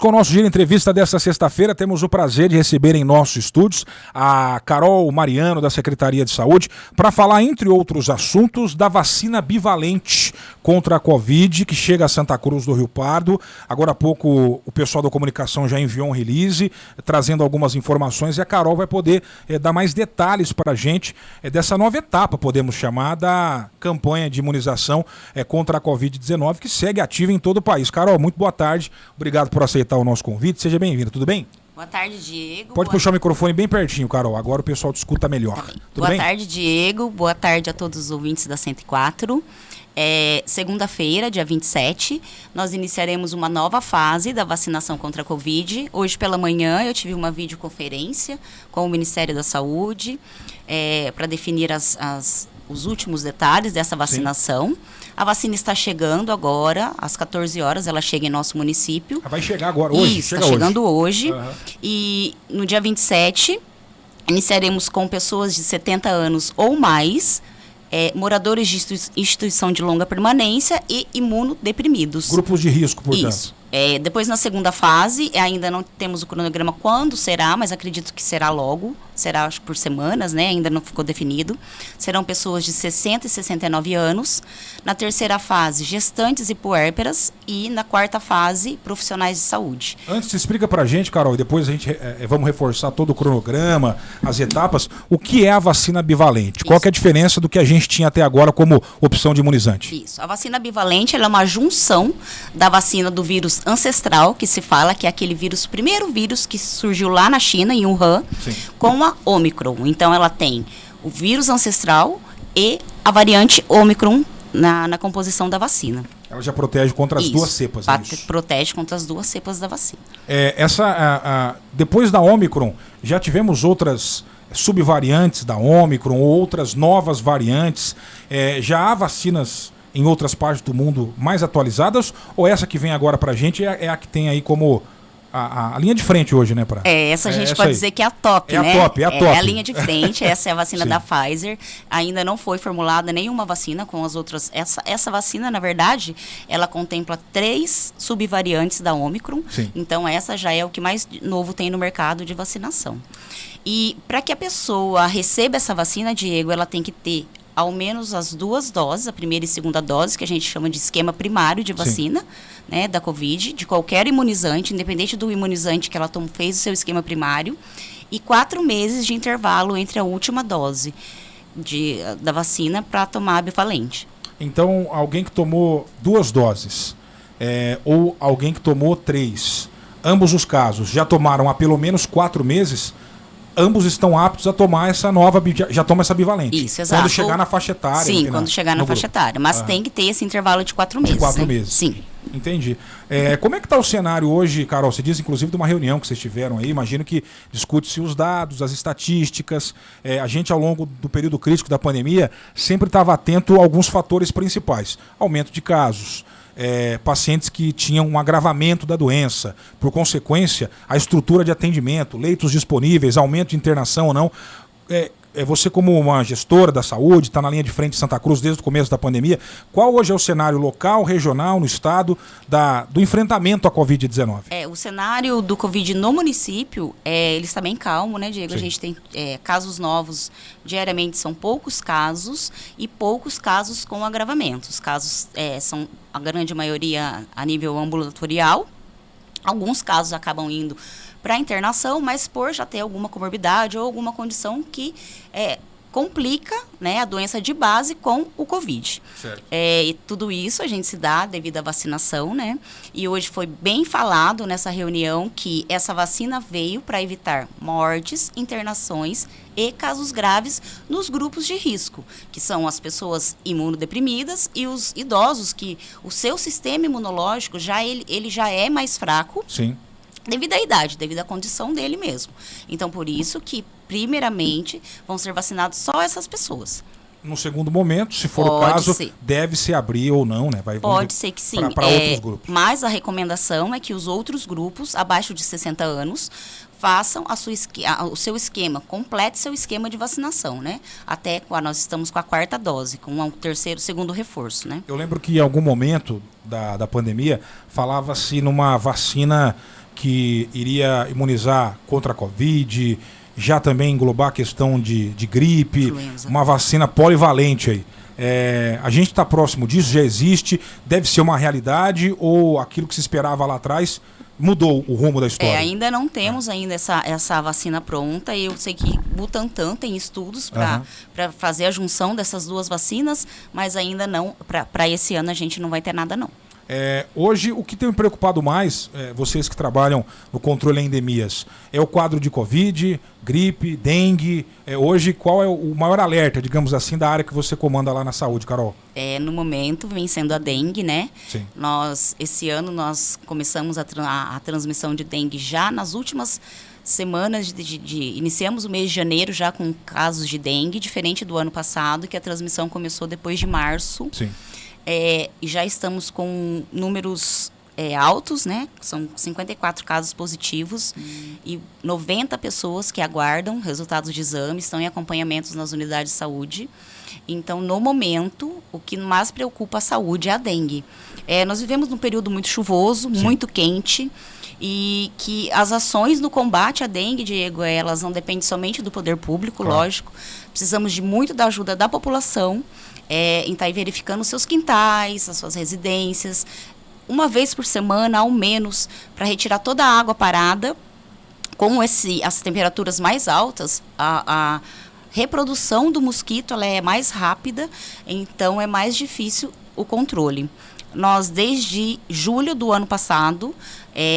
Com o nosso Giro Entrevista desta sexta-feira, temos o prazer de receber em nossos estúdios a Carol Mariano, da Secretaria de Saúde, para falar, entre outros assuntos, da vacina bivalente contra a Covid, que chega a Santa Cruz do Rio Pardo. Agora há pouco o pessoal da comunicação já enviou um release, trazendo algumas informações, e a Carol vai poder dar mais detalhes para a gente dessa nova etapa, podemos chamar, da campanha de imunização contra a Covid-19, que segue ativa em todo o país. Carol, muito boa tarde, obrigado por aceitar o nosso convite, seja bem-vindo, tudo bem? Boa tarde, Diego. Pode puxar o microfone bem pertinho, Carol, agora o pessoal te escuta melhor. Tá bem. Tudo bem? Boa tarde, Diego, boa tarde a todos os ouvintes da 104. Segunda-feira, dia 27, nós iniciaremos uma nova fase da vacinação contra a Covid. Hoje pela manhã eu tive uma videoconferência com o Ministério da Saúde para definir os últimos detalhes dessa vacinação. Sim. A vacina está chegando agora, às 14 horas, ela chega em nosso município. Vai chegar agora, hoje? Isso, está chegando hoje. Uhum. E no dia 27, iniciaremos com pessoas de 70 anos ou mais, moradores de instituição de longa permanência e imunodeprimidos. Grupos de risco, portanto. Isso. Depois, na segunda fase, ainda não temos o cronograma quando será, mas acredito que será logo. Será, acho, por semanas, né? Ainda não ficou definido. Serão pessoas de 60 e 69 anos. Na terceira fase, gestantes e puérperas. E na quarta fase, profissionais de saúde. Antes, explica pra gente, Carol, e depois a gente vamos reforçar todo o cronograma, as etapas. O que é a vacina bivalente? Isso. Qual que é a diferença do que a gente tinha até agora como opção de imunizante? Isso. A vacina bivalente, ela é uma junção da vacina do vírus ancestral, que se fala que é aquele vírus, primeiro vírus que surgiu lá na China, em Wuhan, sim, com a Omicron. Então, ela tem o vírus ancestral e a variante Omicron na composição da vacina. Ela já protege contra as duas cepas, é isso? Protege contra as duas cepas da vacina. Depois da Omicron, já tivemos outras subvariantes da Omicron, ou outras novas variantes. Já há vacinas em outras partes do mundo mais atualizadas, ou essa que vem agora pra gente é a que tem aí como a linha de frente hoje, né? Essa a gente pode dizer que é a top, né? É a top. É a linha de frente, essa é a vacina da Pfizer. Ainda não foi formulada nenhuma vacina com as outras. Essa vacina, na verdade, ela contempla 3 subvariantes da Omicron. Sim. Então, essa já é o que mais novo tem no mercado de vacinação. E para que a pessoa receba essa vacina, Diego, ela tem que ter ao menos as 2 doses, a primeira e segunda dose, que a gente chama de esquema primário de vacina, né, da Covid, de qualquer imunizante, independente do imunizante que ela fez o seu esquema primário, e 4 meses de intervalo entre a última dose da vacina para tomar a bivalente. Então, alguém que tomou 2 doses, ou alguém que tomou 3, ambos os casos já tomaram há pelo menos 4 meses, ambos estão aptos a tomar essa nova, já toma essa bivalente. Isso, exato. Quando chegar na faixa etária. Sim, quando chegar na faixa etária. Mas tem que ter esse intervalo de 4 meses. De 4 meses. Sim. Entendi. Como é que está o cenário hoje, Carol? Você diz, inclusive, de uma reunião que vocês tiveram aí. Imagino que discute-se os dados, as estatísticas. A gente, ao longo do período crítico da pandemia, sempre estava atento a alguns fatores principais. Aumento de casos. Pacientes que tinham um agravamento da doença, por consequência, a estrutura de atendimento, leitos disponíveis, aumento de internação ou não. Você, como uma gestora da saúde, está na linha de frente de Santa Cruz desde o começo da pandemia, qual hoje é o cenário local, regional, no estado, do enfrentamento à Covid-19? O cenário do Covid no município, ele está bem calmo, né, Diego? Sim. A gente tem casos novos, diariamente são poucos casos e poucos casos com agravamento. Os casos são, a grande maioria, a nível ambulatorial. Alguns casos acabam indo para internação, mas por já ter alguma comorbidade ou alguma condição que complica, né, a doença de base com o Covid. Certo. E tudo isso a gente se dá devido à vacinação, né? E hoje foi bem falado nessa reunião que essa vacina veio para evitar mortes, internações e casos graves nos grupos de risco, que são as pessoas imunodeprimidas e os idosos, que o seu sistema imunológico ele já é mais fraco. Sim. Devido à idade, devido à condição dele mesmo. Então, por isso que, primeiramente, vão ser vacinados só essas pessoas. No segundo momento, se for o caso, deve-se abrir ou não, né? Pode ser que sim. Para outros grupos. Mas a recomendação é que os outros grupos, abaixo de 60 anos, façam o seu esquema, complete seu esquema de vacinação, né? Até nós estamos com a 4ª dose, com o segundo reforço, né? Eu lembro que em algum momento da pandemia, falava-se numa vacina que iria imunizar contra a Covid, já também englobar a questão de gripe, Influenza. uma vacina polivalente aí. A gente está próximo disso, já existe, deve ser uma realidade ou aquilo que se esperava lá atrás mudou o rumo da história? Ainda não temos ainda essa vacina pronta. Eu sei que Butantan tem estudos para fazer a junção dessas duas vacinas, mas ainda não, para esse ano a gente não vai ter nada não. Hoje, o que tem me preocupado mais, vocês que trabalham no controle de endemias, é o quadro de Covid, gripe, dengue. Hoje, qual é o maior alerta, digamos assim, da área que você comanda lá na saúde, Carol? No momento, vem sendo a dengue, né? Sim. Esse ano, nós começamos a transmissão de dengue já nas últimas semanas. Iniciamos o mês de janeiro já com casos de dengue, diferente do ano passado, que a transmissão começou depois de março. Sim. E já estamos com números altos, né? São 54 casos positivos e 90 pessoas que aguardam resultados de exame, estão em acompanhamentos nas unidades de saúde. Então, no momento, o que mais preocupa a saúde é a dengue. Nós vivemos num período muito chuvoso, Sim. muito quente, e que as ações no combate à dengue, Diego, elas não dependem somente do poder público, claro. Lógico. Precisamos de muito da ajuda da população, em estar verificando os seus quintais, as suas residências, uma vez por semana, ao menos, para retirar toda a água parada. Com as temperaturas mais altas, a reprodução do mosquito ela é mais rápida, então é mais difícil o controle. Nós, desde julho do ano passado,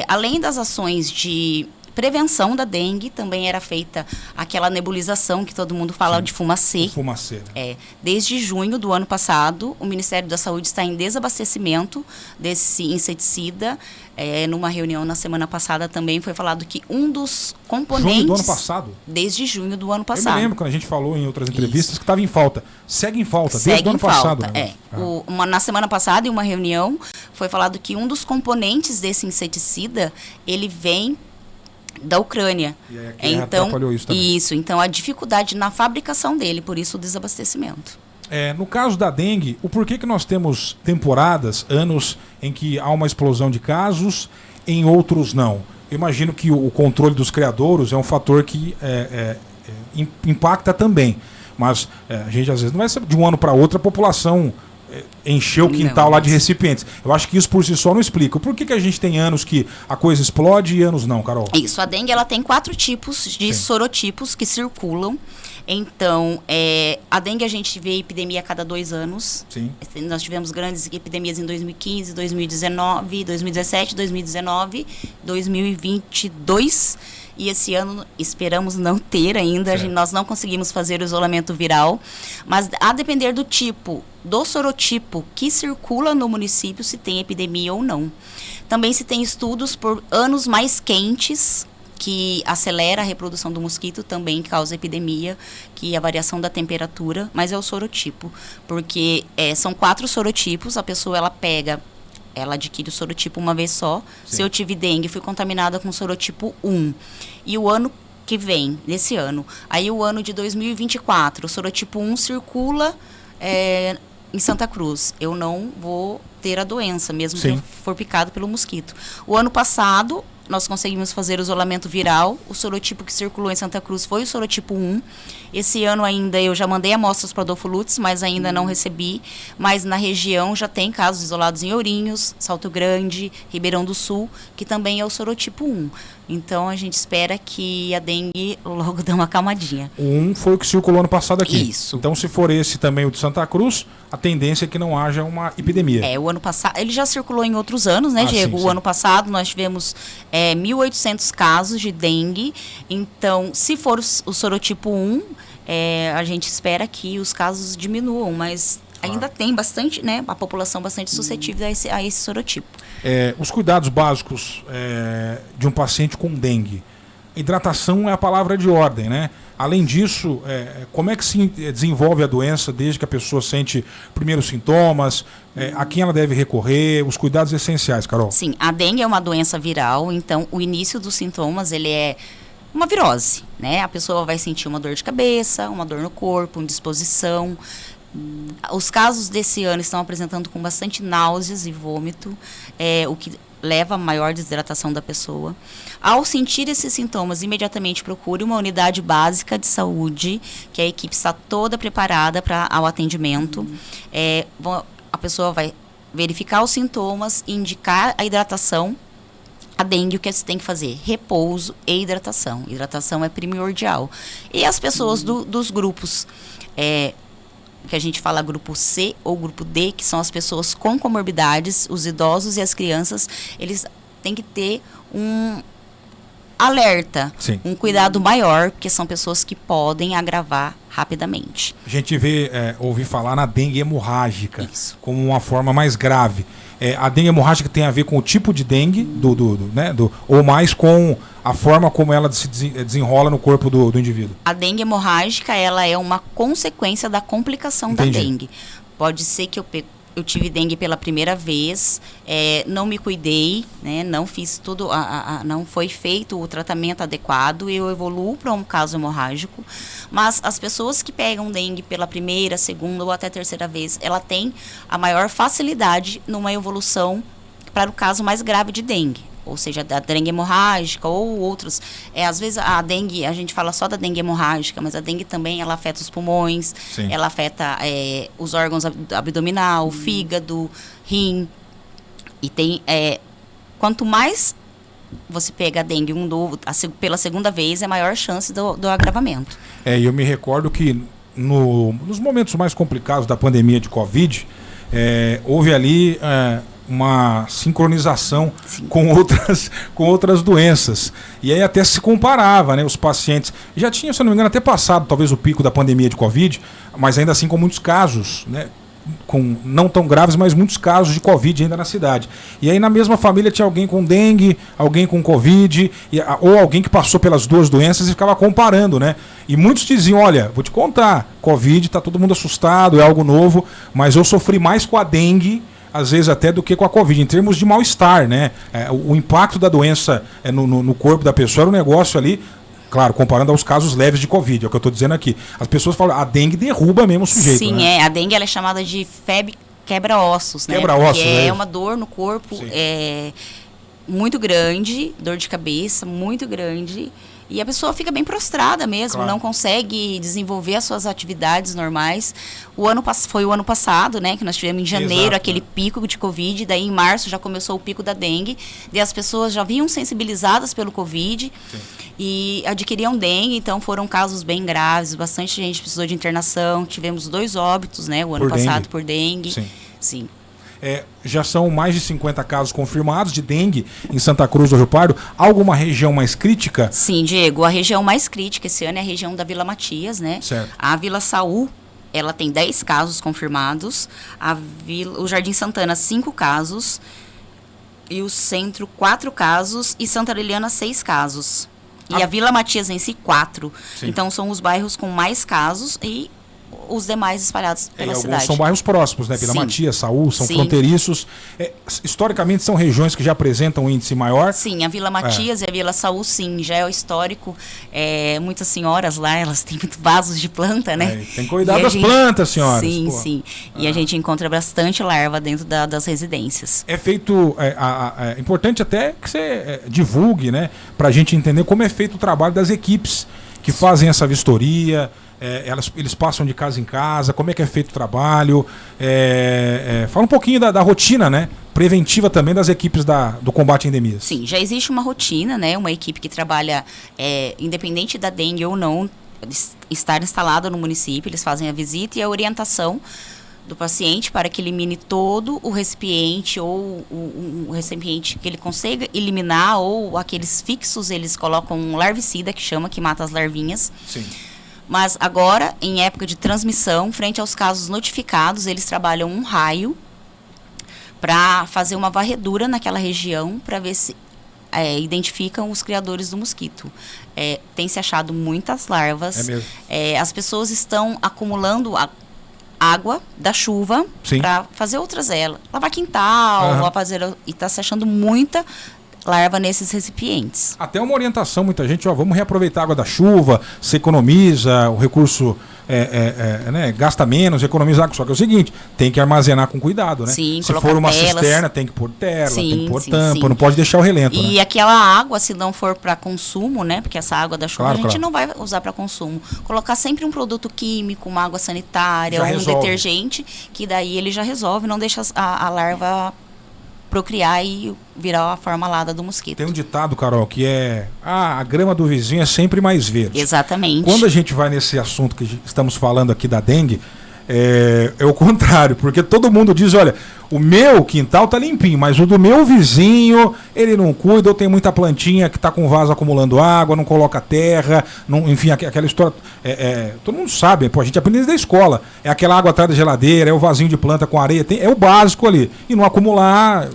além das ações de prevenção da dengue, também era feita aquela nebulização que todo mundo fala. Sim. De fumacê. Fumacê, né? Desde junho do ano passado, o Ministério da Saúde está em desabastecimento desse inseticida. Numa reunião na semana passada também foi falado que um dos componentes... Junho do ano passado? Desde junho do ano passado. Eu me lembro quando a gente falou em outras entrevistas que estava em falta. Segue em falta, Segue desde o ano passado. Né? Na semana passada, em uma reunião, foi falado que um dos componentes desse inseticida, ele vem da Ucrânia. E aí atrapalhou isso também. Isso, então a dificuldade na fabricação dele, por isso o desabastecimento. No caso da dengue, o porquê que nós temos temporadas, anos em que há uma explosão de casos, em outros não? Eu imagino que o controle dos criadouros é um fator que impacta também. Mas a gente às vezes não vai saber de um ano para outro a população encher o quintal lá de recipientes. Eu acho que isso por si só não explica. Por que a gente tem anos que a coisa explode e anos não, Carol? Isso, a dengue ela tem 4 tipos de sorotipos que circulam. Então, a dengue a gente vê epidemia a cada 2 anos. Sim. Nós tivemos grandes epidemias em 2015, 2019, 2017, 2019, 2022. E esse ano esperamos não ter ainda. Nós não conseguimos fazer o isolamento viral. Mas a depender do tipo, do sorotipo que circula no município, se tem epidemia ou não. Também se tem estudos por anos mais quentes, que acelera a reprodução do mosquito, também causa epidemia, que é a variação da temperatura, mas é o sorotipo. Porque são 4 sorotipos, a pessoa ela adquire o sorotipo uma vez só. Sim. Se eu tive dengue, fui contaminada com o sorotipo 1. E o ano que vem, nesse ano, aí o ano de 2024, o sorotipo 1 circula em Santa Cruz. Eu não vou ter a doença, mesmo Sim. que eu for picado pelo mosquito. O ano passado, nós conseguimos fazer o isolamento viral. O sorotipo que circulou em Santa Cruz foi o sorotipo 1. Esse ano ainda eu já mandei amostras para Adolfo Lutz, mas ainda não recebi. Mas na região já tem casos isolados em Ourinhos, Salto Grande, Ribeirão do Sul, que também é o sorotipo 1. Então a gente espera que a dengue logo dê uma calmadinha. O 1 foi o que circulou ano passado aqui. Isso. Então se for esse também o de Santa Cruz, a tendência é que não haja uma epidemia. O ano passado, ele já circulou em outros anos, né, Diego? Sim. O ano passado nós tivemos 1.800 casos de dengue. Então, se for o sorotipo 1, a gente espera que os casos diminuam, mas ainda tem bastante, né, a população bastante suscetível a esse sorotipo. Os cuidados básicos de um paciente com dengue. Hidratação é a palavra de ordem, né? Além disso, como é que se desenvolve a doença desde que a pessoa sente primeiros sintomas? A quem ela deve recorrer? Os cuidados essenciais, Carol? Sim, a dengue é uma doença viral, então o início dos sintomas ele é uma virose, né? A pessoa vai sentir uma dor de cabeça, uma dor no corpo, indisposição. Os casos desse ano estão apresentando com bastante náuseas e vômito, o que leva a maior desidratação da pessoa. Ao sentir esses sintomas, imediatamente procure uma unidade básica de saúde, que a equipe está toda preparada para ao atendimento. A pessoa vai verificar os sintomas, indicar a hidratação. A dengue, o que você tem que fazer? Repouso e hidratação. Hidratação é primordial. E as pessoas dos grupos, que a gente fala grupo C ou grupo D, que são as pessoas com comorbidades, os idosos e as crianças, eles têm que ter um alerta, Sim. um cuidado maior, porque são pessoas que podem agravar rapidamente. A gente ouve falar na dengue hemorrágica. Isso. Como uma forma mais grave. A dengue hemorrágica tem a ver com o tipo de dengue, ou mais com a forma como ela se desenrola no corpo do indivíduo? A dengue hemorrágica, ela é uma consequência da complicação Entendi. da dengue. Pode ser que eu tive dengue pela primeira vez, não me cuidei, né, não fiz tudo, não foi feito o tratamento adequado e eu evoluo para um caso hemorrágico. Mas as pessoas que pegam dengue pela primeira, segunda ou até terceira vez, ela tem a maior facilidade numa evolução para o caso mais grave de dengue. Ou seja, da dengue hemorrágica ou outros. Às vezes a dengue, a gente fala só da dengue hemorrágica, mas a dengue também ela afeta os pulmões, Sim. ela afeta os órgãos abdominal, fígado, rim. E tem, quanto mais você pega a dengue pela segunda vez, é maior chance do agravamento. E eu me recordo que nos momentos mais complicados da pandemia de Covid, houve ali uma sincronização com outras doenças. E aí até se comparava, né, os pacientes. Já tinha, se eu não me engano, até passado talvez o pico da pandemia de Covid, mas ainda assim com muitos casos, né, com não tão graves, mas muitos casos de Covid ainda na cidade. E aí na mesma família tinha alguém com dengue, alguém com Covid, ou alguém que passou pelas duas doenças e ficava comparando, né? E muitos diziam, olha, vou te contar, Covid, tá todo mundo assustado, é algo novo, mas eu sofri mais com a dengue, às vezes até do que com a Covid, em termos de mal-estar, né? O impacto da doença no corpo da pessoa era um negócio ali, claro, comparando aos casos leves de Covid, é o que eu estou dizendo aqui. As pessoas falam, a dengue derruba mesmo o sujeito. Sim, né? a dengue ela é chamada de febre quebra-ossos, né? Quebra-ossos, Porque é uma dor no corpo Sim. Muito grande, dor de cabeça muito grande. E a pessoa fica bem prostrada mesmo, Claro. não consegue desenvolver as suas atividades normais. Foi o ano passado, né, que nós tivemos em janeiro. Exato, aquele né? pico de Covid, daí em março já começou o pico da dengue, e as pessoas já vinham sensibilizadas pelo Covid. Sim. E adquiriam dengue, então foram casos bem graves, bastante gente precisou de internação. Tivemos 2 óbitos, né, o ano passado por dengue. Sim. Sim. Já são mais de 50 casos confirmados de dengue em Santa Cruz do Rio Pardo. Alguma região mais crítica? Sim, Diego, a região mais crítica esse ano é a região da Vila Matias, né? Certo. A Vila Saú, ela tem 10 casos confirmados. O Jardim Santana, 5 casos. E o Centro, 4 casos. E Santa Liliana, 6 casos. E a Vila Matias em si, 4. Sim. Então, são os bairros com mais casos e os demais espalhados pela Alguns cidade. são bairros próximos, né? Vila Sim. Matias, Saú, são Sim. fronteiriços. Historicamente são regiões que já apresentam um índice maior. Sim, a Vila Matias e a Vila Saú, sim, já é o histórico. Muitas senhoras lá, elas têm muitos vasos de planta, né? Tem que cuidar E a das plantas, senhoras. Sim, Pô. sim. E a gente encontra bastante larva dentro das residências. É feito, é importante até que você divulgue, né? Pra gente entender como é feito o trabalho das equipes que fazem essa vistoria. Eles passam de casa em casa, como é que é feito o trabalho. Fala um pouquinho da rotina, né? Preventiva também das equipes do combate a endemias. Sim, já existe uma rotina, né? Uma equipe que trabalha, independente da dengue ou não, estar instalada no município. Eles fazem a visita e a orientação do paciente para que elimine todo o recipiente ou o recipiente que ele consiga eliminar, ou aqueles fixos, eles colocam um larvicida que mata as larvinhas. Sim. Mas agora, em época de transmissão, frente aos casos notificados, eles trabalham um raio para fazer uma varredura naquela região para ver se identificam os criadores do mosquito. Tem se achado muitas larvas. É mesmo. As pessoas estão acumulando água da chuva para fazer outras lavar quintal, e está se achando muita larva nesses recipientes. Até uma orientação, muita gente, vamos reaproveitar a água da chuva, você economiza, o recurso né, gasta menos, economiza água. Só que é o seguinte, tem que armazenar com cuidado, né? Sim, se for uma cisterna, tem que pôr tela, tem que pôr tampa, não pode deixar o relento. E né? aquela água, se não for para consumo, né? Porque essa água da chuva a gente não vai usar para consumo. Colocar sempre um produto químico, uma água sanitária, detergente, que daí ele já resolve, não deixa a larva procriar e virar a forma alada do mosquito. Tem um ditado, Carol, que é a grama do vizinho é sempre mais verde. Exatamente. Quando a gente vai nesse assunto que estamos falando aqui da dengue, é o contrário, porque todo mundo diz, olha, o meu quintal tá limpinho, mas o do meu vizinho, ele não cuida, ou tem muita plantinha que tá com vaso acumulando água, não coloca terra, enfim, aquela história, todo mundo sabe, a gente aprende desde a escola, é aquela água atrás da geladeira, é o vasinho de planta com areia, é o básico ali, e não acumular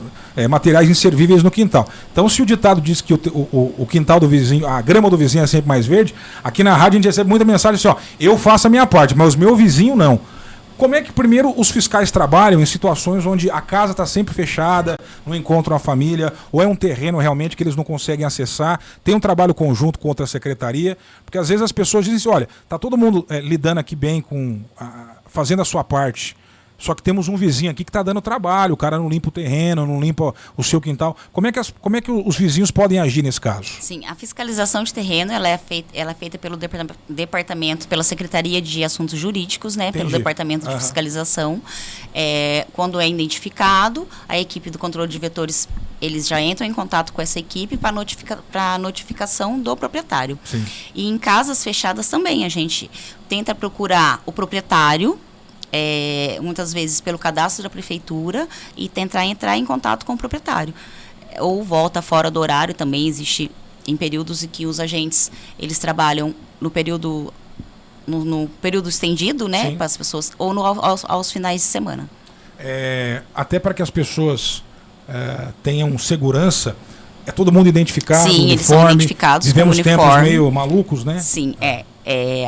materiais inservíveis no quintal. Então, se o ditado diz que o quintal do vizinho, a grama do vizinho é sempre mais verde, aqui na rádio a gente recebe muita mensagem assim, eu faço a minha parte, mas o meu vizinho não. Como é que, primeiro, os fiscais trabalham em situações onde a casa está sempre fechada, não encontram a família, ou é um terreno realmente que eles não conseguem acessar, tem um trabalho conjunto com outra secretaria, porque às vezes as pessoas dizem assim, olha, está todo mundo lidando aqui bem, fazendo a sua parte, só que temos um vizinho aqui que está dando trabalho, o cara não limpa o terreno, não limpa o seu quintal. Como é que os vizinhos podem agir nesse caso? Sim, a fiscalização de terreno ela é feita pelo departamento, pela Secretaria de Assuntos Jurídicos, né? Entendi. Pelo departamento de fiscalização. Quando é identificado, a equipe do controle de vetores, eles já entram em contato com essa equipe para notificação do proprietário. Sim. E em casas fechadas também, a gente tenta procurar o proprietário, muitas vezes pelo cadastro da prefeitura, e tentar entrar em contato com o proprietário. Ou volta fora do horário, também existe em períodos em que os agentes eles trabalham no período estendido, né, para as pessoas, ou aos finais de semana. Até para que as pessoas tenham segurança, é todo mundo identificado, sim, uniforme, eles são identificados vivemos com tempos meio malucos, né? Sim,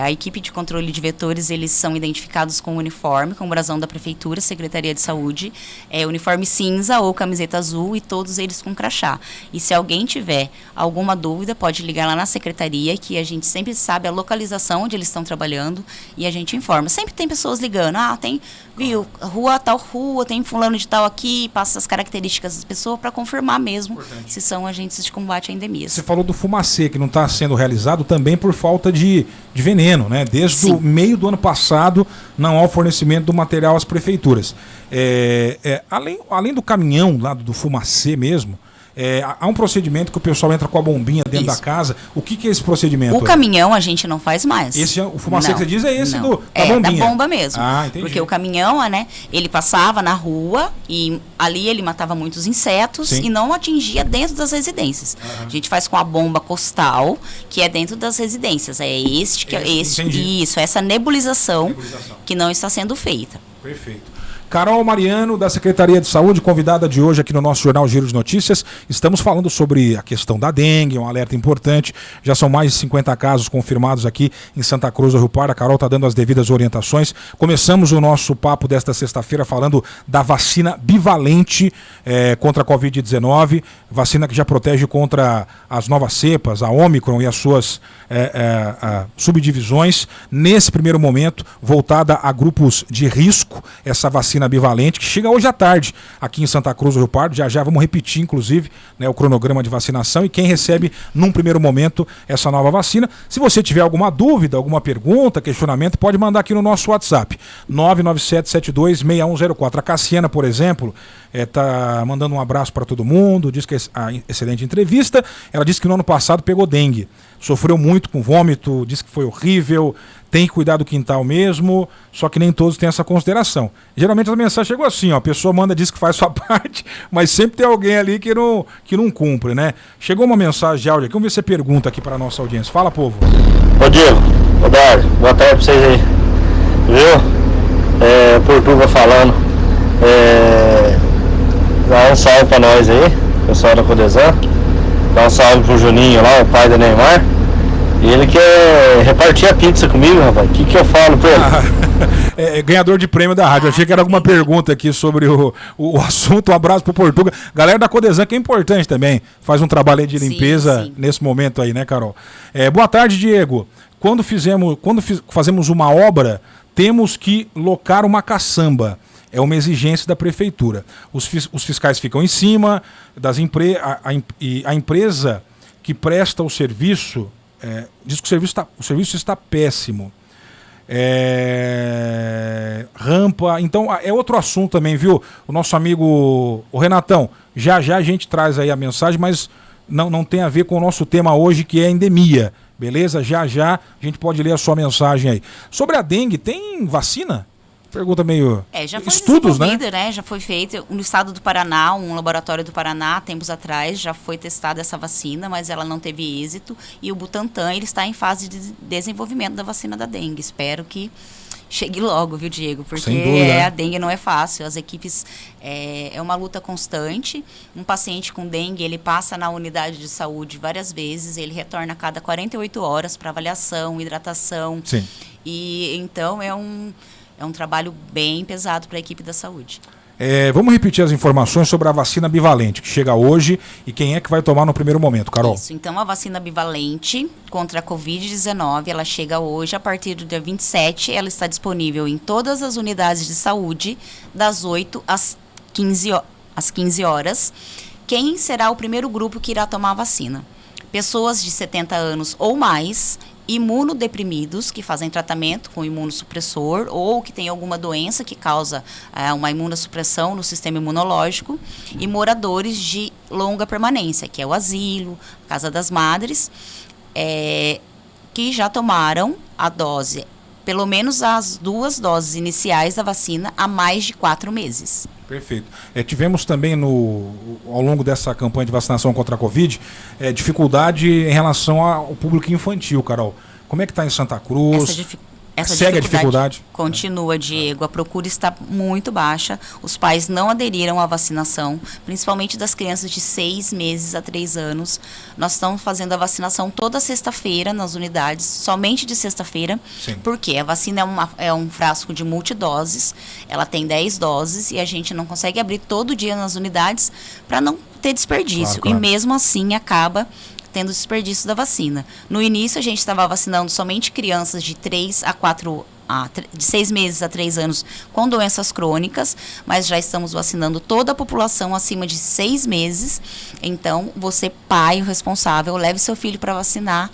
a equipe de controle de vetores, eles são identificados com uniforme, com o brasão da Prefeitura, Secretaria de Saúde, uniforme cinza ou camiseta azul, e todos eles com crachá. E se alguém tiver alguma dúvida, pode ligar lá na Secretaria, que a gente sempre sabe a localização onde eles estão trabalhando, e a gente informa. Sempre tem pessoas ligando, tal rua, tem fulano de tal aqui, passa as características das pessoas para confirmar mesmo se são agentes de combate à endemia. Você falou do fumacê, que não está sendo realizado também por falta de veneno, né? Desde o meio do ano passado não há o fornecimento do material às prefeituras. Além do caminhão lá do fumacê mesmo, há um procedimento que o pessoal entra com a bombinha dentro da casa. O que é esse procedimento? O caminhão a gente não faz mais. O fumacê que você diz é esse da bombinha? Da bomba mesmo. Entendi. Porque o caminhão, ele passava na rua e ali ele matava muitos insetos. Sim. E não atingia dentro das residências. A gente faz com a bomba costal, que é dentro das residências. Essa nebulização que não está sendo feita. Perfeito. Carol Mariano, da Secretaria de Saúde, convidada de hoje aqui no nosso Jornal Giro de Notícias. Estamos falando sobre a questão da dengue, um alerta importante. Já são mais de 50 casos confirmados aqui em Santa Cruz do Rio Pardo. A Carol está dando as devidas orientações. Começamos o nosso papo desta sexta-feira falando da vacina bivalente contra a Covid-19, vacina que já protege contra as novas cepas, a Ômicron e as suas subdivisões. Nesse primeiro momento, voltada a grupos de risco, essa vacina bivalente, que chega hoje à tarde aqui em Santa Cruz do Rio Pardo. Já vamos repetir, inclusive, o cronograma de vacinação e quem recebe num primeiro momento essa nova vacina. Se você tiver alguma dúvida, alguma pergunta, questionamento, pode mandar aqui no nosso WhatsApp, 997726104. A Cassiana, por exemplo, está mandando um abraço para todo mundo, diz que é excelente entrevista. Ela disse que no ano passado pegou dengue, sofreu muito com vômito, disse que foi horrível, tem que cuidar do quintal mesmo, só que nem todos têm essa consideração. Geralmente a mensagem chegou assim, a pessoa diz que faz sua parte, mas sempre tem alguém ali que não cumpre, né? Chegou uma mensagem de áudio aqui, vamos ver se você pergunta aqui para a nossa audiência. Fala, povo. Ô Diego, boa tarde pra vocês aí. Viu? Portuga falando. Dá um salve pra nós aí, pessoal da Codesan. Dá um salve pro Juninho lá, o pai do Neymar. E ele quer repartir a pizza comigo, rapaz. O que eu falo pra ele? Ganhador de prêmio da rádio. Achei que era alguma pergunta aqui sobre o assunto. Um abraço pro Portuga. Galera da Codesan, que é importante também. Faz um trabalho aí de limpeza sim. Nesse momento aí, né, Carol? Boa tarde, Diego. Quando fazemos uma obra, temos que locar uma caçamba. É uma exigência da prefeitura. Os fiscais ficam em cima das e a empresa que presta o serviço diz que o serviço está péssimo. Rampa. Então, é outro assunto também, viu? O nosso amigo, o Renatão, já a gente traz aí a mensagem, mas não tem a ver com o nosso tema hoje, que é endemia. Beleza? Já a gente pode ler a sua mensagem aí. Sobre a dengue, tem vacina? Pergunta meio... já foi estudos, né? Já foi feito no estado do Paraná, um laboratório do Paraná, tempos atrás, já foi testada essa vacina, mas ela não teve êxito. E o Butantan, ele está em fase de desenvolvimento da vacina da dengue. Espero que chegue logo, viu, Diego? Porque a dengue não é fácil. As equipes... É uma luta constante. Um paciente com dengue, ele passa na unidade de saúde várias vezes, ele retorna a cada 48 horas para avaliação, hidratação. Sim. E então é um trabalho bem pesado para a equipe da saúde. Vamos repetir as informações sobre a vacina bivalente, que chega hoje, e quem é que vai tomar no primeiro momento, Carol? Isso, então a vacina bivalente contra a Covid-19, ela chega hoje, a partir do dia 27, ela está disponível em todas as unidades de saúde, das 8 às 15 horas. Quem será o primeiro grupo que irá tomar a vacina? Pessoas de 70 anos ou mais, imunodeprimidos, que fazem tratamento com imunossupressor ou que tem alguma doença que causa uma imunossupressão no sistema imunológico, e moradores de longa permanência, que é o asilo, Casa das Madres, que já tomaram a dose, pelo menos as 2 doses iniciais da vacina há mais de 4 meses. Perfeito. Tivemos também ao longo dessa campanha de vacinação contra a Covid, dificuldade em relação ao público infantil, Carol. Como é que está em Santa Cruz? Essa segue a dificuldade? Continua, Diego. A procura está muito baixa. Os pais não aderiram à vacinação, principalmente das crianças de 6 meses a 3 anos. Nós estamos fazendo a vacinação toda sexta-feira nas unidades, somente de sexta-feira. Porque a vacina é um frasco de multidoses, ela tem 10 doses e a gente não consegue abrir todo dia nas unidades para não ter desperdício. Claro. E mesmo assim acaba tendo desperdício da vacina. No início, a gente estava vacinando somente crianças de 6 meses a 3 anos com doenças crônicas, mas já estamos vacinando toda a população acima de 6 meses. Então, você, pai, o responsável, leve seu filho para vacinar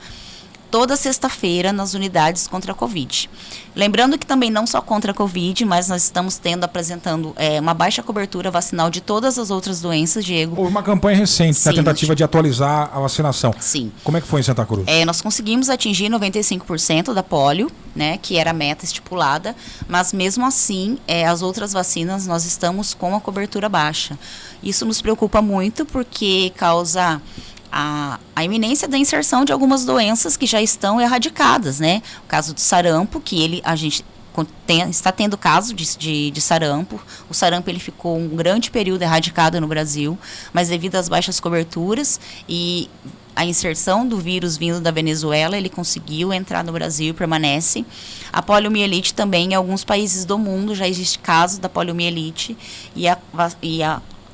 toda sexta-feira nas unidades contra a Covid. Lembrando que também não só contra a Covid, mas nós estamos apresentando uma baixa cobertura vacinal de todas as outras doenças, Diego. Houve uma campanha recente na tentativa de atualizar a vacinação. Sim. Como é que foi em Santa Cruz? Nós conseguimos atingir 95% da polio, né, que era a meta estipulada, mas mesmo assim, as outras vacinas nós estamos com a cobertura baixa. Isso nos preocupa muito porque causa a iminência da inserção de algumas doenças que já estão erradicadas, né? O caso do sarampo, que a gente está tendo caso de sarampo. O sarampo ele ficou um grande período erradicado no Brasil, mas devido às baixas coberturas e a inserção do vírus vindo da Venezuela, ele conseguiu entrar no Brasil e permanece. A poliomielite também, em alguns países do mundo, já existe caso da poliomielite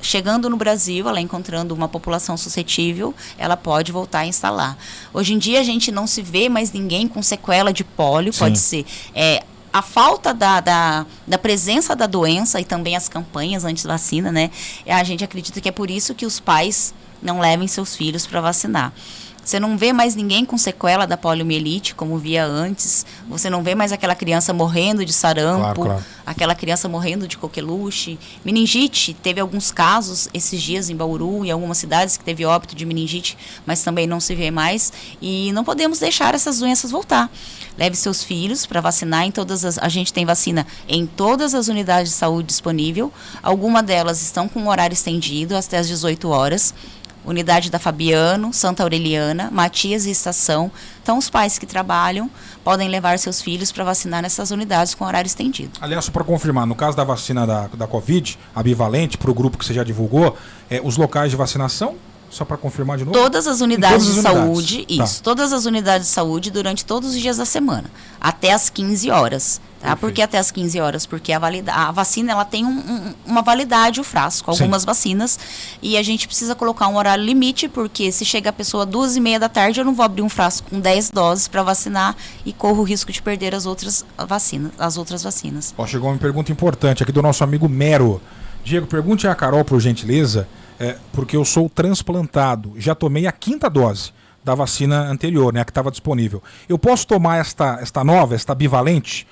chegando no Brasil, ela encontrando uma população suscetível, ela pode voltar a instalar. Hoje em dia a gente não se vê mais ninguém com sequela de pólio, pode ser a falta da presença da doença e também as campanhas anti-vacina, né? A gente acredita que é por isso que os pais não levem seus filhos para vacinar. Você não vê mais ninguém com sequela da poliomielite, como via antes. Você não vê mais aquela criança morrendo de sarampo, claro. Aquela criança morrendo de coqueluche. Meningite, teve alguns casos esses dias em Bauru, em algumas cidades que teve óbito de meningite, mas também não se vê mais. E não podemos deixar essas doenças voltar. Leve seus filhos para vacinar em a gente tem vacina em todas as unidades de saúde disponível. Algumas delas estão com horário estendido até às 18 horas. Unidade da Fabiano, Santa Aureliana, Matias e Estação. Então, os pais que trabalham podem levar seus filhos para vacinar nessas unidades com horário estendido. Aliás, só para confirmar, no caso da vacina da Covid, a bivalente, para o grupo que você já divulgou, os locais de vacinação, só para confirmar de novo? Todas as unidades de saúde, isso. Todas as unidades de saúde durante todos os dias da semana, até às 15 horas. Tá? Por que até as 15 horas? Porque a vacina ela tem uma validade, o frasco, algumas vacinas, e a gente precisa colocar um horário limite, porque se chega a pessoa às 2h30 da tarde, eu não vou abrir um frasco com 10 doses para vacinar e corro o risco de perder as outras vacinas. Ó, chegou uma pergunta importante aqui do nosso amigo Mero. Diego, pergunte à Carol, por gentileza, porque eu sou transplantado, já tomei a 5ª dose da vacina anterior, né, que estava disponível. Eu posso tomar esta nova, esta bivalente?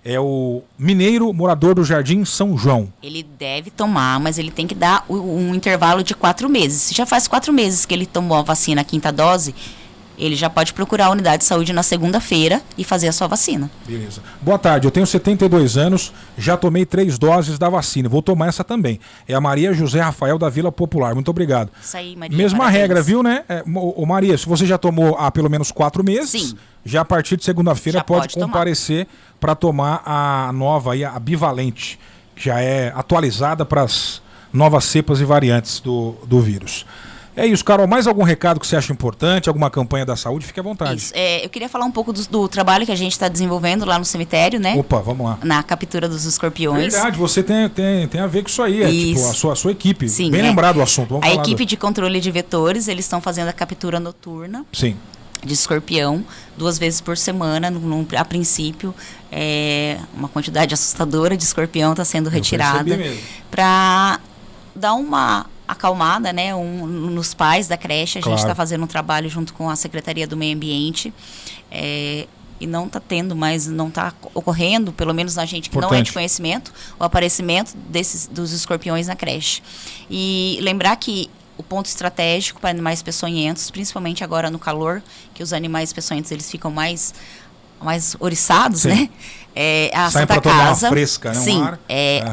É o mineiro morador do Jardim São João. Ele deve tomar, mas ele tem que dar um intervalo de 4 meses. Se já faz 4 meses que ele tomou a vacina, a 5ª dose, ele já pode procurar a unidade de saúde na segunda-feira e fazer a sua vacina. Beleza. Boa tarde, eu tenho 72 anos, já tomei 3 doses da vacina. Vou tomar essa também. É a Maria José Rafael da Vila Popular. Muito obrigado. Isso aí, Maria. Mesma parabéns. regra, viu, né? Maria, se você já tomou há pelo menos 4 meses, sim, já a partir de segunda-feira pode tomar. comparecer para tomar a nova, a bivalente, que já é atualizada para as novas cepas e variantes do vírus. É isso, Carol. Mais algum recado que você acha importante? Alguma campanha da saúde? Fique à vontade. Isso. Eu queria falar um pouco do trabalho que a gente está desenvolvendo lá no cemitério, né? Opa, vamos lá. Na captura dos escorpiões. Verdade, você tem a ver com isso aí. Tipo a sua equipe. Sim, bem lembrado o assunto. Vamos a equipe de controle de vetores, eles estão fazendo a captura noturna. Sim. De escorpião, 2 vezes por semana, a princípio, uma quantidade assustadora de escorpião está sendo retirada para dar uma acalmada, né, nos pais da creche. A gente está fazendo um trabalho junto com a Secretaria do Meio Ambiente e não está tendo mais, não está ocorrendo, pelo menos a gente que não é de conhecimento, o aparecimento dos escorpiões na creche. E lembrar que o ponto estratégico para animais peçonhentos, principalmente agora no calor, que os animais peçonhentos eles ficam mais oriçados, sim, né? A sai Santa Casa. Fresca, né? Sim,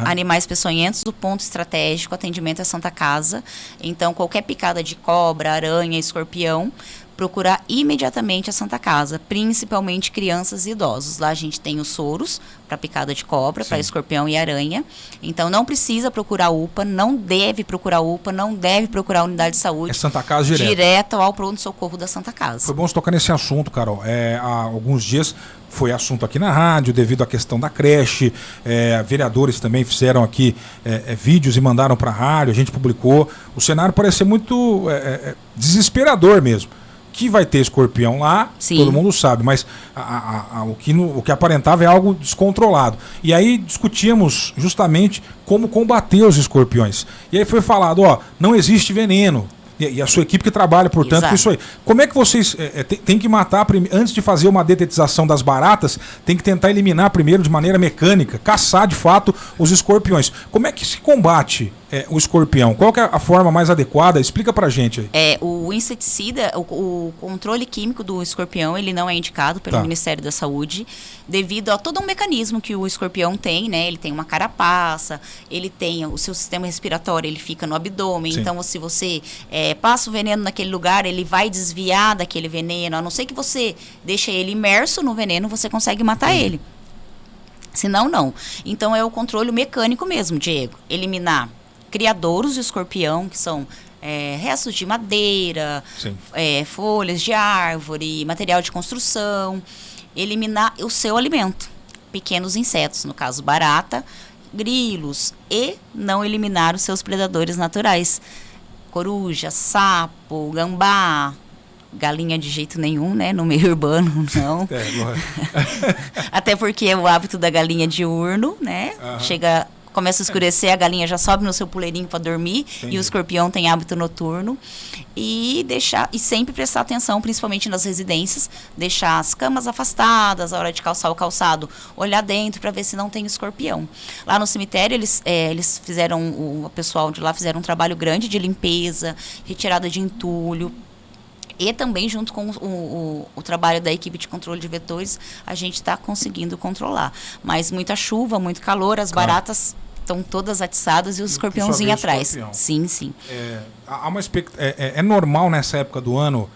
animais peçonhentos, o ponto estratégico, atendimento é Santa Casa. Então, qualquer picada de cobra, aranha, escorpião, procurar imediatamente a Santa Casa, principalmente crianças e idosos. Lá a gente tem os soros para picada de cobra, para escorpião e aranha. Então não precisa procurar UPA, não deve procurar UPA, não deve procurar unidade de saúde. É Santa Casa direto ao pronto-socorro da Santa Casa. Foi bom você tocar nesse assunto, Carol. Há alguns dias foi assunto aqui na rádio, devido à questão da creche. Vereadores também fizeram aqui vídeos e mandaram para a rádio, a gente publicou. O cenário parece ser muito desesperador mesmo. Que vai ter escorpião lá, sim, todo mundo sabe, mas o que aparentava é algo descontrolado. E aí discutíamos justamente como combater os escorpiões. E aí foi falado, não existe veneno. E a sua equipe que trabalha, portanto, com isso aí. Como é que vocês tem que matar, antes de fazer uma detetização das baratas, tem que tentar eliminar primeiro de maneira mecânica, caçar de fato os escorpiões. Como é que se combate o escorpião? Qual que é a forma mais adequada? Explica pra gente aí. O inseticida, o controle químico do escorpião, ele não é indicado pelo Ministério da Saúde, devido a todo um mecanismo que o escorpião tem, né? Ele tem uma carapaça, ele tem o seu sistema respiratório, ele fica no abdômen. Sim. Então, se você passa o veneno naquele lugar, ele vai desviar daquele veneno. A não ser que você deixe ele imerso no veneno, você consegue matar ele. Senão, não. Então, é o controle mecânico mesmo, Diego. Eliminar criadouros de escorpião, que são restos de madeira, folhas de árvore, material de construção. Eliminar o seu alimento. Pequenos insetos, no caso barata, grilos, e não eliminar os seus predadores naturais. Coruja, sapo, gambá, galinha de jeito nenhum, né? No meio urbano, não. Até porque é o hábito da galinha diurno, né? Começa a escurecer, a galinha já sobe no seu puleirinho para dormir. Entendi. E o escorpião tem hábito noturno. E sempre prestar atenção, principalmente nas residências, deixar as camas afastadas, a hora de calçar o calçado, olhar dentro para ver se não tem escorpião. Lá no cemitério, eles fizeram, o pessoal de lá fizeram um trabalho grande de limpeza, retirada de entulho. E também, junto com o trabalho da equipe de controle de vetores, a gente está conseguindo controlar. Mas muita chuva, muito calor, as baratas estão todas atiçadas e os escorpiãozinhos atrás. Sim, sim. É normal nessa época do ano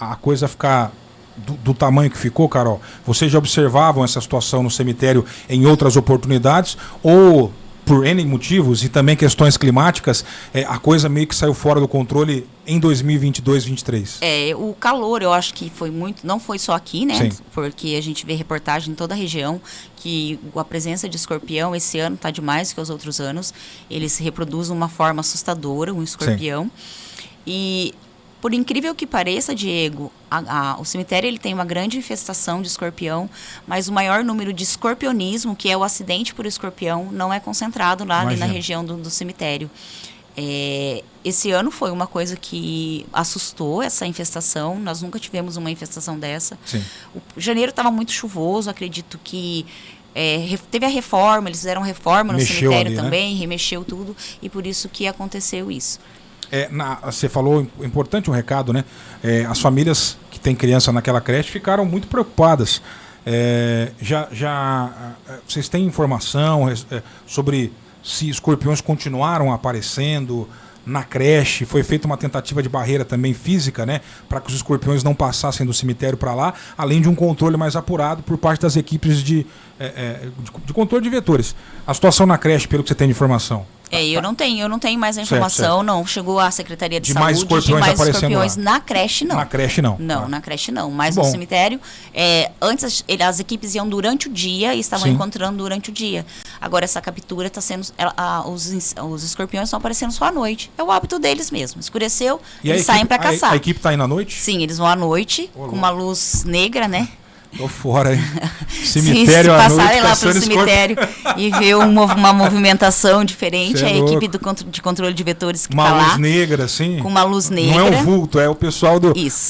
a coisa ficar do tamanho que ficou, Carol? Vocês já observavam essa situação no cemitério em outras oportunidades? Ou por N motivos e também questões climáticas, a coisa meio que saiu fora do controle em 2022, 2023. O calor, eu acho que foi muito, não foi só aqui, né? Sim. Porque a gente vê reportagem em toda a região que a presença de escorpião esse ano está demais que os outros anos. Ele se reproduz de uma forma assustadora, um escorpião. Sim. E por incrível que pareça, Diego, o cemitério ele tem uma grande infestação de escorpião, mas o maior número de escorpionismo, que é o acidente por escorpião, não é concentrado lá ali na região do cemitério. Esse ano foi uma coisa que assustou essa infestação, nós nunca tivemos uma infestação dessa. Sim. O janeiro estava muito chuvoso, acredito que teve a reforma, eles fizeram reforma no cemitério ali, também, né? Remexeu tudo, e por isso que aconteceu isso. Você falou, importante um recado, né? As famílias que têm criança naquela creche ficaram muito preocupadas. Vocês têm informação sobre se escorpiões continuaram aparecendo na creche? Foi feita uma tentativa de barreira também física, né? Para que os escorpiões não passassem do cemitério para lá, além de um controle mais apurado por parte das equipes de controle de vetores. A situação na creche, pelo que você tem de informação? Eu não tenho mais a informação, certo. Não. Chegou a Secretaria de Saúde, mais escorpiões na creche, não. Na creche, não. Não, na creche, não. Mas no cemitério, antes as equipes iam durante o dia e estavam encontrando durante o dia. Agora, essa captura está sendo... os escorpiões estão aparecendo só à noite. É o hábito deles mesmo. Escureceu, eles saem para caçar. A equipe está indo à noite? Sim, eles vão à noite, com uma luz negra, né? Tô fora, hein? Cemitério à noite. Se passarem lá pelo cemitério e ver uma movimentação diferente, a equipe de controle de vetores que está lá. Uma luz negra, assim? Com uma luz negra. Não é um vulto, é o pessoal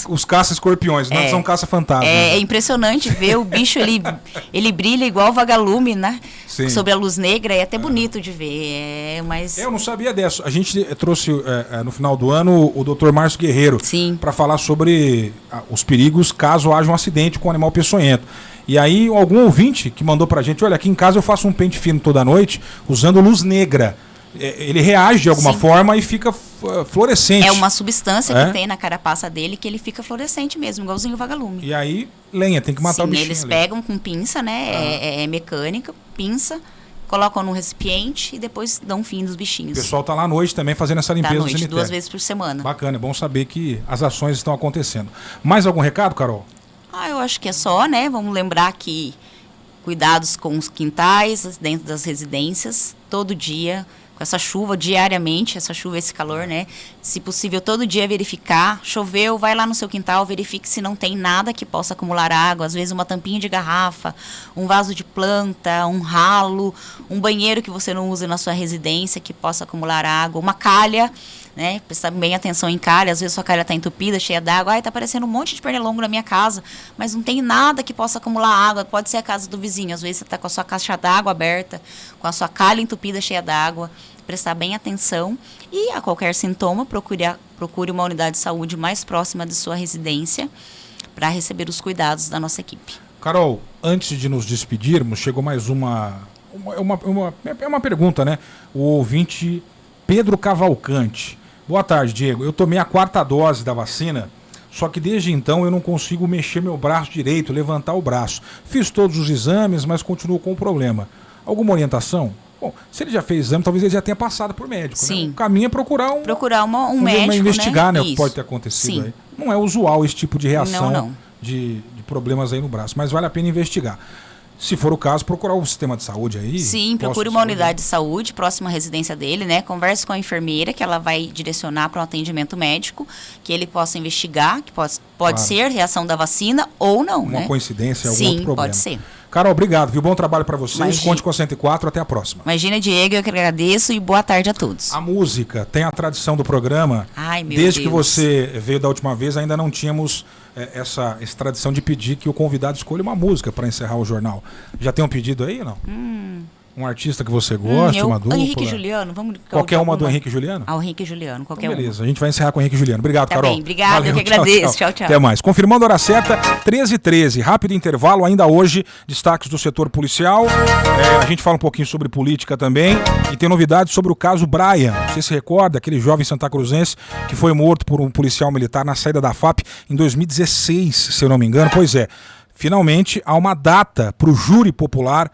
os caça-escorpiões, não são caça-fantasmas. É impressionante ver o bicho, ele brilha igual vagalume, né? Sim. Sobre a luz negra, é até bonito de ver. Eu não sabia dessa. A gente trouxe no final do ano o Dr. Márcio Guerreiro para falar sobre os perigos caso haja um acidente com o animal peçonhento. E aí algum ouvinte que mandou pra gente, olha, aqui em casa eu faço um pente fino toda noite usando luz negra. Ele reage de alguma forma e fica fluorescente. É uma substância que tem na carapaça dele que ele fica fluorescente mesmo, igualzinho o vagalume. E aí, lenha, tem que matar o bichinho. Eles pegam com pinça, né? É mecânica, pinça, colocam num recipiente e depois dão fim dos bichinhos. O pessoal tá lá à noite também fazendo essa limpeza do cemitério. 2 vezes por semana. Bacana, é bom saber que as ações estão acontecendo. Mais algum recado, Carol? Eu acho que é só, né? Vamos lembrar que cuidados com os quintais, dentro das residências, todo dia, com essa chuva, diariamente, essa chuva, esse calor, né? Se possível, todo dia verificar. Choveu, vai lá no seu quintal, verifique se não tem nada que possa acumular água. Às vezes uma tampinha de garrafa, um vaso de planta, um ralo, um banheiro que você não use na sua residência que possa acumular água, uma calha, né? Prestar bem atenção em calha. Às vezes sua calha está entupida, cheia d'água. Tá aparecendo um monte de pernilongo na minha casa, mas não tem nada que possa acumular água. Pode ser a casa do vizinho. Às vezes você está com a sua caixa d'água aberta, com a sua calha entupida, cheia d'água. Prestar bem atenção e a qualquer sintoma procure uma unidade de saúde mais próxima de sua residência para receber os cuidados da nossa equipe. Carol, antes de nos despedirmos, chegou mais uma pergunta, né? O ouvinte Pedro Cavalcante. Boa tarde, Diego. Eu tomei a 4ª dose da vacina, só que desde então eu não consigo mexer meu braço direito, levantar o braço. Fiz todos os exames, mas continuo com o problema. Alguma orientação? Bom, se ele já fez exame, talvez ele já tenha passado por médico. Sim. Né? O caminho é procurar um médico, investigar, né? O que pode ter acontecido aí. Não é usual esse tipo de reação de problemas aí no braço, mas vale a pena investigar. Se for o caso, procurar o sistema de saúde aí. Sim, procure uma unidade de saúde próxima à residência dele, né? Converse com a enfermeira, que ela vai direcionar para um atendimento médico, que ele possa investigar, que pode ser reação da vacina ou não, uma coincidência, algum outro problema. Sim, pode ser. Carol, obrigado, viu? Bom trabalho para vocês. Conte com a 104, até a próxima. Imagina, Diego, eu que agradeço e boa tarde a todos. A música tem a tradição do programa. Ai, meu Desde Deus. que você veio da última vez, ainda não tínhamos essa tradição de pedir que o convidado escolha uma música para encerrar o jornal. Já tem um pedido aí ou não? Um artista que você gosta, uma dupla? Henrique e Juliano, vamos... Qualquer uma do Henrique e Juliano? O Henrique e Juliano, qualquer uma. Beleza, a gente vai encerrar com o Henrique e Juliano. Obrigado, Carol. Bem, obrigado, valeu, eu que agradeço. Tchau, tchau. Até mais. Confirmando a hora certa, 13h13. Rápido intervalo, ainda hoje, destaques do setor policial. A gente fala um pouquinho sobre política também. E tem novidades sobre o caso Brian. Você se recorda, aquele jovem santacruzense que foi morto por um policial militar na saída da FAP em 2016, se eu não me engano. Pois é, finalmente há uma data para o júri popular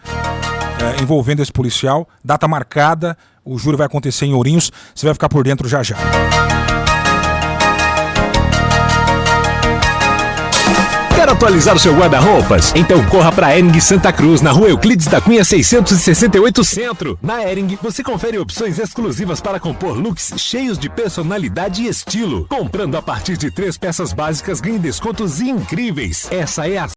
envolvendo esse policial. Data marcada, o júri vai acontecer em Ourinhos. Você vai ficar por dentro já já. Quer atualizar o seu guarda-roupas? Então corra para a Hering Santa Cruz, na rua Euclides da Cunha 668 Centro. Na Hering, você confere opções exclusivas para compor looks cheios de personalidade e estilo. Comprando a partir de 3 peças básicas, ganhe descontos incríveis. Essa é a